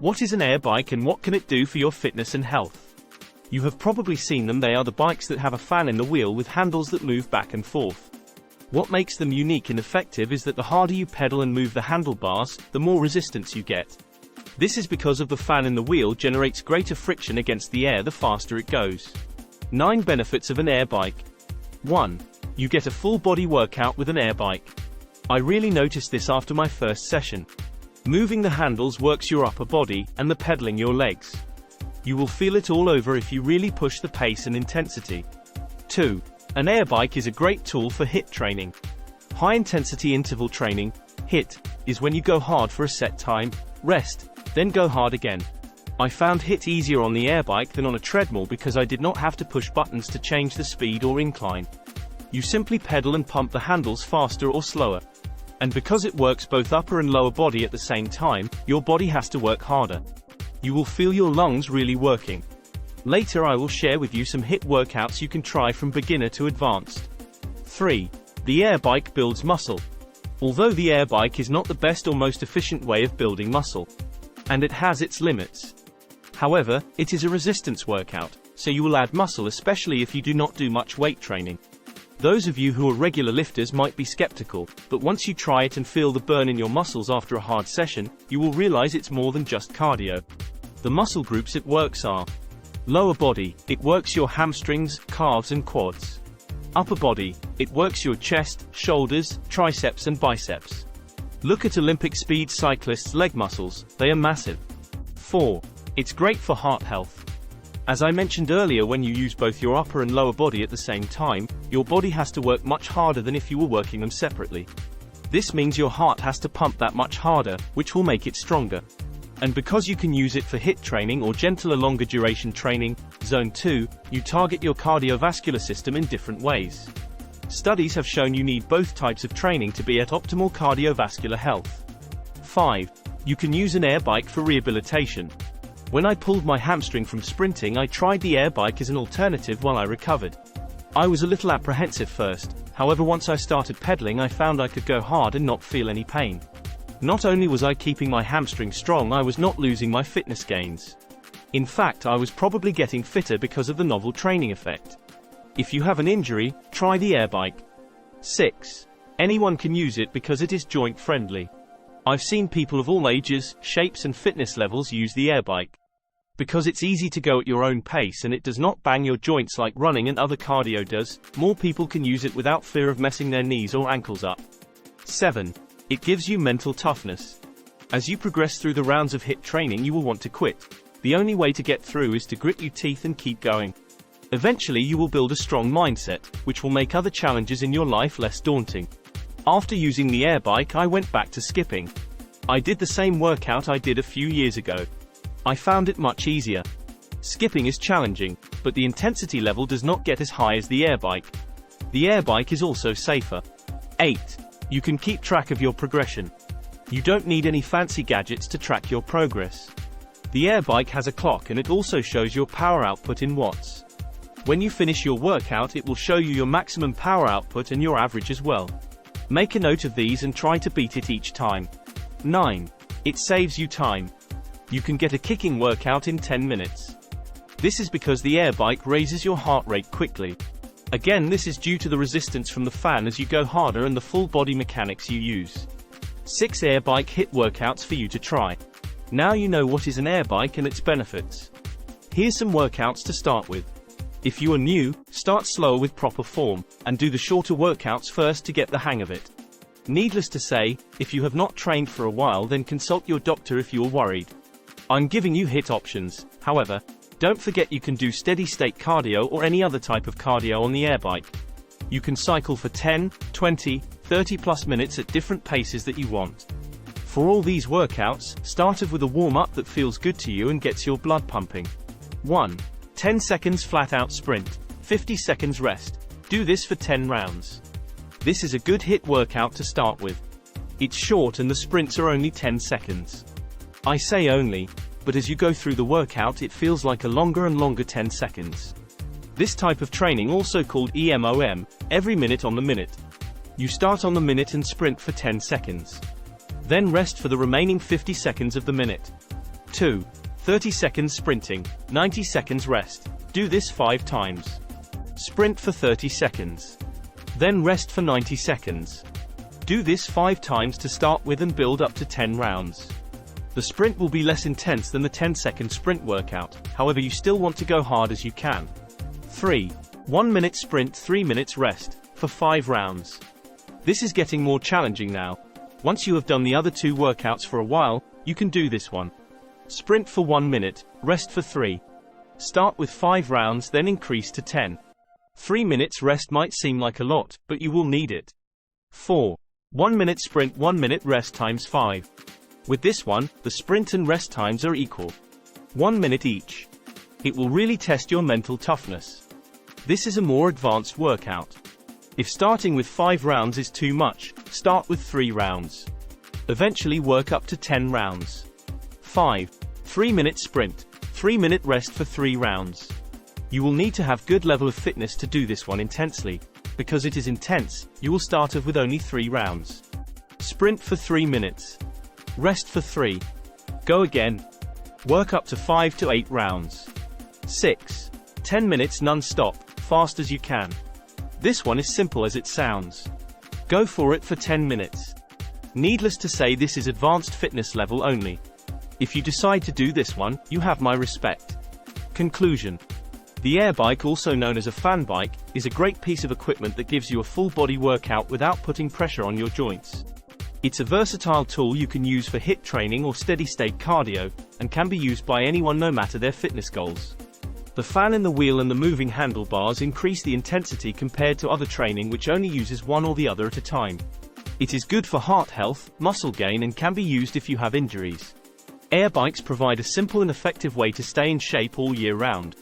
What is an air bike and what can it do for your fitness and health? You have probably seen them. They are the bikes that have a fan in the wheel with handles that move back and forth. What makes them unique and effective is that the harder you pedal and move the handlebars, the more resistance you get. This is because of the fan in the wheel generates greater friction against the air the faster it goes. 9 benefits of an air bike. 1. You get a full body workout with an air bike. I really noticed this after my first session. Moving the handles works your upper body, and the pedaling your legs. You will feel it all over if you really push the pace and intensity. 2. An air bike is a great tool for HIIT training. High intensity interval training, HIIT, is when you go hard for a set time, rest, then go hard again. I found HIIT easier on the air bike than on a treadmill because I did not have to push buttons to change the speed or incline. You simply pedal and pump the handles faster or slower. And because it works both upper and lower body at the same time, your body has to work harder. You will feel your lungs really working. Later I will share with you some HIIT workouts you can try from beginner to advanced. 3. The air bike builds muscle. Although the air bike is not the best or most efficient way of building muscle, and it has its limits. However, it is a resistance workout, so you will add muscle especially if you do not do much weight training. Those of you who are regular lifters might be skeptical, but once you try it and feel the burn in your muscles after a hard session, you will realize it's more than just cardio. The muscle groups it works are: lower body, it works your hamstrings, calves and quads. Upper body, it works your chest, shoulders, triceps and biceps. Look at Olympic speed cyclists' leg muscles, they are massive. 4. It's great for heart health. As I mentioned earlier, when you use both your upper and lower body at the same time, your body has to work much harder than if you were working them separately. This means your heart has to pump that much harder, which will make it stronger. And because you can use it for HIIT training or gentler longer duration training, Zone 2, you target your cardiovascular system in different ways. Studies have shown you need both types of training to be at optimal cardiovascular health. 5. You can use an air bike for rehabilitation. When I pulled my hamstring from sprinting, I tried the air bike as an alternative while I recovered. I was a little apprehensive first, however once I started pedaling I found I could go hard and not feel any pain. Not only was I keeping my hamstring strong, I was not losing my fitness gains. In fact, I was probably getting fitter because of the novel training effect. If you have an injury, try the air bike. 6. Anyone can use it because it is joint friendly. I've seen people of all ages, shapes and fitness levels use the air bike. Because it's easy to go at your own pace and it does not bang your joints like running and other cardio does, more people can use it without fear of messing their knees or ankles up. 7. It gives you mental toughness. As you progress through the rounds of HIIT training, you will want to quit. The only way to get through is to grit your teeth and keep going. Eventually you will build a strong mindset, which will make other challenges in your life less daunting. After using the air bike, I went back to skipping. I did the same workout I did a few years ago. I found it much easier. Skipping is challenging, but the intensity level does not get as high as the air bike. The air bike is also safer. 8. You can keep track of your progression. You don't need any fancy gadgets to track your progress. The air bike has a clock and it also shows your power output in watts. When you finish your workout, it will show you your maximum power output and your average as well. Make a note of these and try to beat it each time. 9. It saves you time. You can get a kicking workout in 10 minutes. This is because the air bike raises your heart rate quickly. Again, this is due to the resistance from the fan as you go harder and the full body mechanics you use. 6 air bike HIIT workouts for you to try. Now you know what is an air bike and its benefits. Here's some workouts to start with. If you are new, start slower with proper form, and do the shorter workouts first to get the hang of it. Needless to say, if you have not trained for a while, then consult your doctor if you are worried. I'm giving you HIIT options, however. Don't forget you can do steady-state cardio or any other type of cardio on the air bike. You can cycle for 10, 20, 30 plus minutes at different paces that you want. For all these workouts, start off with a warm-up that feels good to you and gets your blood pumping. 1. 10 seconds flat-out sprint, 50 seconds rest. Do this for 10 rounds. This is a good HIIT workout to start with. It's short and the sprints are only 10 seconds. I say only, but as you go through the workout it feels like a longer and longer 10 seconds. This type of training, also called EMOM, every minute on the minute. You start on the minute and sprint for 10 seconds. Then rest for the remaining 50 seconds of the minute. 2. 30 seconds sprinting, 90 seconds rest. Do this 5 times. Sprint for 30 seconds. Then rest for 90 seconds. Do this 5 times to start with and build up to 10 rounds. The sprint will be less intense than the 10-second sprint workout, however you still want to go hard as you can. 3. 1 minute sprint, 3 minutes rest, for 5 rounds. This is getting more challenging now. Once you have done the other 2 workouts for a while, you can do this one. Sprint for 1 minute, rest for 3. Start with 5 rounds, then increase to 10. 3 minutes rest might seem like a lot, but you will need it. 4. 1 minute sprint, 1 minute rest times 5. With this one, the sprint and rest times are equal. 1 minute each. It will really test your mental toughness. This is a more advanced workout. If starting with 5 rounds is too much, start with 3 rounds. Eventually work up to 10 rounds. 5. 3 minute sprint, 3 minute rest for 3 rounds. You will need to have good level of fitness to do this one intensely. Because it is intense, you will start off with only 3 rounds. Sprint for 3 minutes. Rest for 3. Go again. Work up to 5 to 8 rounds. 6. 10 minutes non-stop, fast as you can. This one is simple as it sounds. Go for it for 10 minutes. Needless to say, this is advanced fitness level only. If you decide to do this one, you have my respect. Conclusion. The air bike, also known as a fan bike, is a great piece of equipment that gives you a full body workout without putting pressure on your joints. It's a versatile tool you can use for HIIT training or steady-state cardio, and can be used by anyone no matter their fitness goals. The fan in the wheel and the moving handlebars increase the intensity compared to other training which only uses one or the other at a time. It is good for heart health, muscle gain, and can be used if you have injuries. Air bikes provide a simple and effective way to stay in shape all year round.